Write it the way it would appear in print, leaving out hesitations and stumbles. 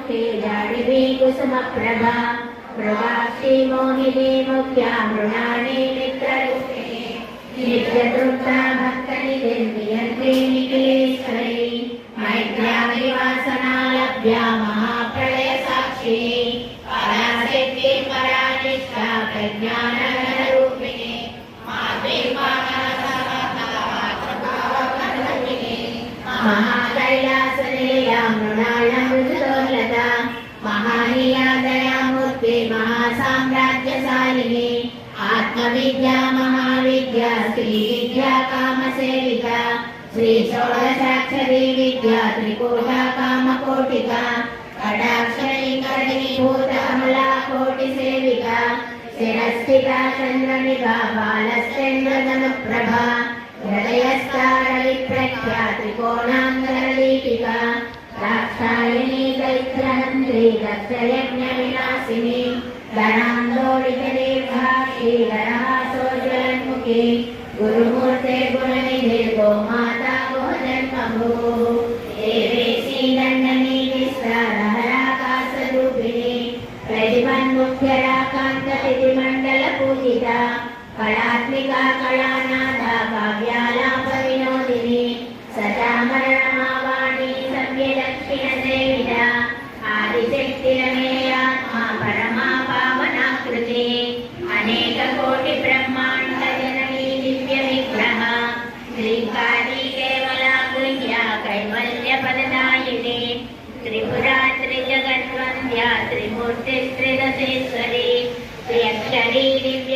मुखे जाडिभी कुसुमप्रभा मृगाक्षी मोहिनी मुख्या मृणाली मित्ररूपिणी नित्यतृप्ता भक्तनिधिर्नियन्त्री निखिलेश्वरी मैत्र्यादिवासना लभ्या महाप्रलय साक्षिणी पराशक्ति परानिष्ठा प्रज्ञानरूपिणी महाकैलासनिलया मृणाल मृदुलोलता महानीया दयामूर्ति महासाम्राज्यशालिनी आत्मविद्या महाविद्या श्रीविद्या कामसेविका श्री षोडशाक्षरी विद्या त्रिकूटा कामकोटिका कटाक्षरी करणीभूत अमला कोटिसेविका शिरस्थिता चन्द्रनिभा बालश्चन्द्रधनुप्रभा हृदयस्तारलिप्रख्या त्रिकोणाङ्गरदीपिका दाक्षायणी दैत्यहन्त्री दक्षयज्ञविनाशिनी धनान्दोलितदीर्घा श्रीधरहासोज्ज्वलन्मुखी गुरुमूर्ते गुणनिधे गोमाता गोजन्मभूः देवेशी दण्डनीतिस्तारहराकाशरूपिणी प्रतिमन्मुख्यराकान्ततिथिमण्डलपूजिता कलात्मिका कलानाथा काव्यालापविनोदिनी सचामरणमावाणी सव्यदक्षिणसेविता आदिशक्तिरमेयात्मा परमा पावनाकृति अनेककोटिब्रह्माण्डजननी दिव्यविग्रह श्रीकाली केवला गुह्या कैवल्यपददायिनी त्रिपुरा त्रिजगद्वन्द्या त्रिमूर्तिस्त्रिदशेश्वरी त्र्यक्षरी दिव्य